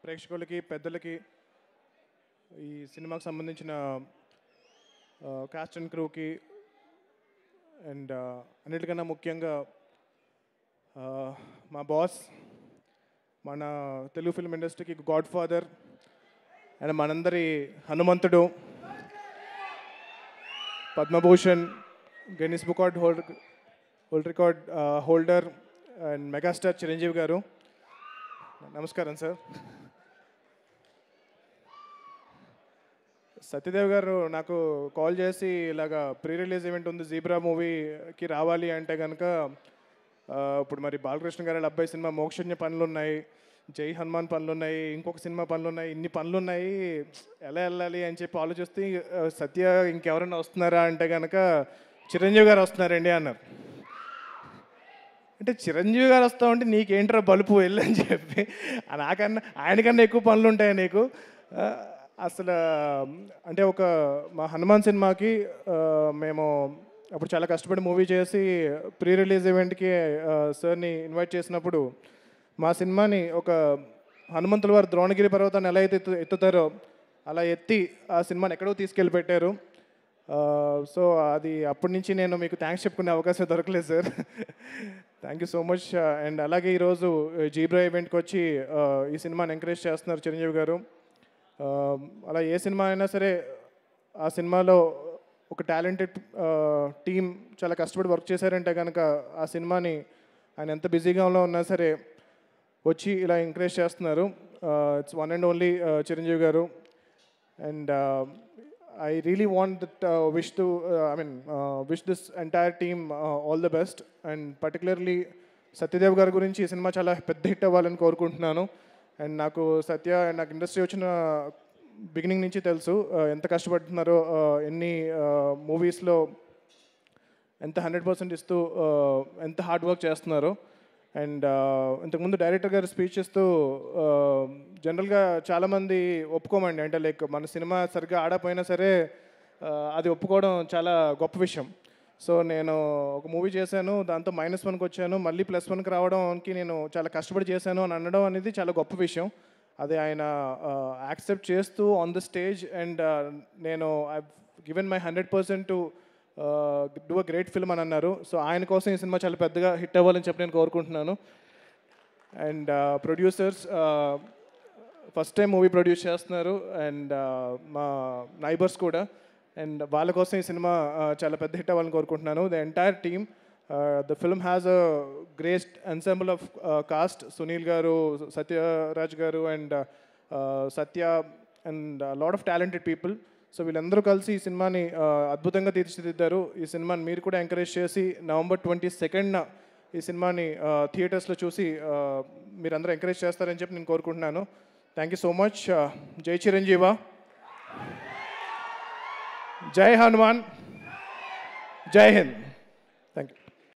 ప్రేక్షకులకి పెద్దలకి ఈ సినిమాకి సంబంధించిన కాస్ట్ అండ్ క్రూకి అండ్ అన్నిటికన్నా ముఖ్యంగా మా బాస్ మన తెలుగు ఫిల్మ్ ఇండస్ట్రీకి గాడ్ ఫాదర్ అండ్ మనందరి హనుమంతుడు Padma Bhushan Guinness book world record holder and megastar Chiranjeevi గారు. నమస్కారం సార్. సత్యదేవ్ గారు నాకు కాల్ చేసి ఇలాగా ప్రీ రిలీజ్ ఈవెంట్ ఉంది జీబ్రా మూవీకి రావాలి అంటే కనుక ఇప్పుడు మరి బాలకృష్ణ గారి అబ్బాయి సినిమా మోక్షజ్ఞ పనులు ఉన్నాయి, జై హనుమాన్ పనులు ఉన్నాయి, ఇంకొక సినిమా పనులు ఉన్నాయి, ఇన్ని పనులు ఉన్నాయి, ఎలా వెళ్ళాలి అని చెప్పి ఆలోచిస్తే సత్య ఇంకెవరైనా వస్తున్నారా అంటే కనుక చిరంజీవి గారు వస్తున్నారండి అన్నారు. అంటే చిరంజీవి గారు వస్తామంటే నీకేంట్రా బలుపు వెళ్ళని చెప్పి నాకన్నా ఆయనకన్నా ఎక్కువ పనులు ఉంటాయి నీకు అసలు. అంటే మా హనుమాన్ సినిమాకి మేము అప్పుడు చాలా కష్టపడి మూవీ చేసి ప్రీ రిలీజ్ ఈవెంట్కి సార్ని ఇన్వైట్ చేసినప్పుడు మా సినిమాని ఒక హనుమంతుల వారు ద్రోణగిరి పర్వతాన్ని ఎలా అయితే ఎత్తుతారో అలా ఎత్తి ఆ సినిమాని ఎక్కడో తీసుకెళ్ళి పెట్టారు. సో అది అప్పటి నుంచి నేను మీకు థ్యాంక్స్ చెప్పుకునే అవకాశం దొరకలేదు sir. Thank you so much. And అలాగే ఈరోజు జీబ్రా ఈవెంట్కి వచ్చి ఈ సినిమాని ఎంకరేజ్ చేస్తున్నారు చిరంజీవి గారు. అలా ఏ సినిమా అయినా సరే ఆ సినిమాలో ఒక టాలెంటెడ్ టీం చాలా కష్టపడి వర్క్ చేశారంటే కనుక ఆ సినిమాని ఆయన ఎంత బిజీగా ఉన్నా సరే వచ్చి ఇలా ఎంకరేజ్ చేస్తున్నారు. It's one and only Chiranjeevi garu. And I really want that wish this entire team all the best, and particularly Satyadev గారి గురించి ఈ సినిమా చాలా పెద్ద హిట్ అవ్వాలని కోరుకుంటున్నాను. అండ్ నాకు నాకు ఇండస్ట్రీ వచ్చిన బిగినింగ్ నుంచి తెలుసు ఎంత కష్టపడుతున్నారో, ఎన్ని మూవీస్లో ఎంత 100% ఇస్తూ ఎంత హార్డ్ వర్క్ చేస్తున్నారో. అండ్ ఇంతకుముందు డైరెక్టర్ గారు స్పీచ్ ఇస్తూ జనరల్గా చాలామంది ఒప్పుకోమండి, అంటే లైక్ మన సినిమా సరిగ్గా ఆడపోయినా సరే అది ఒప్పుకోవడం చాలా గొప్ప విషయం. సో నేను ఒక మూవీ చేశాను, దాంతో -1కి వచ్చాను, మళ్ళీ +1కి రావడానికి నేను చాలా కష్టపడి చేశాను అని అనడం అనేది చాలా గొప్ప విషయం. అది ఆయన యాక్సెప్ట్ చేస్తూ ఆన్ ద స్టేజ్ అండ్ నేను I given my 100% to do a great film అని అన్నారు. సో ఆయన కోసం ఈ సినిమా చాలా పెద్దగా హిట్ అవ్వాలని చెప్పి నేను కోరుకుంటున్నాను. And producers first time movie produce చేస్తున్నారు, అండ్ మా నైబర్స్ కూడా, అండ్ వాళ్ళ కోసం ఈ సినిమా చాలా పెద్ద హిట్ అవ్వాలని కోరుకుంటున్నాను. The entire team, the film has a great ensemble of cost. Sunil గారు, సత్యరాజ్ గారు and Satya and lot of talented people. So వీళ్ళందరూ కలిసి ఈ సినిమాని అద్భుతంగా తీర్చిదిద్దారు. ఈ సినిమాని మీరు కూడా ఎంకరేజ్ చేసి November 22nd ఈ సినిమాని థియేటర్స్లో చూసి మీరందరూ ఎంకరేజ్ చేస్తారని చెప్పి నేను కోరుకుంటున్నాను. Thank you so much. జై చిరంజీవ, జై హనుమాన్, జై హింద్.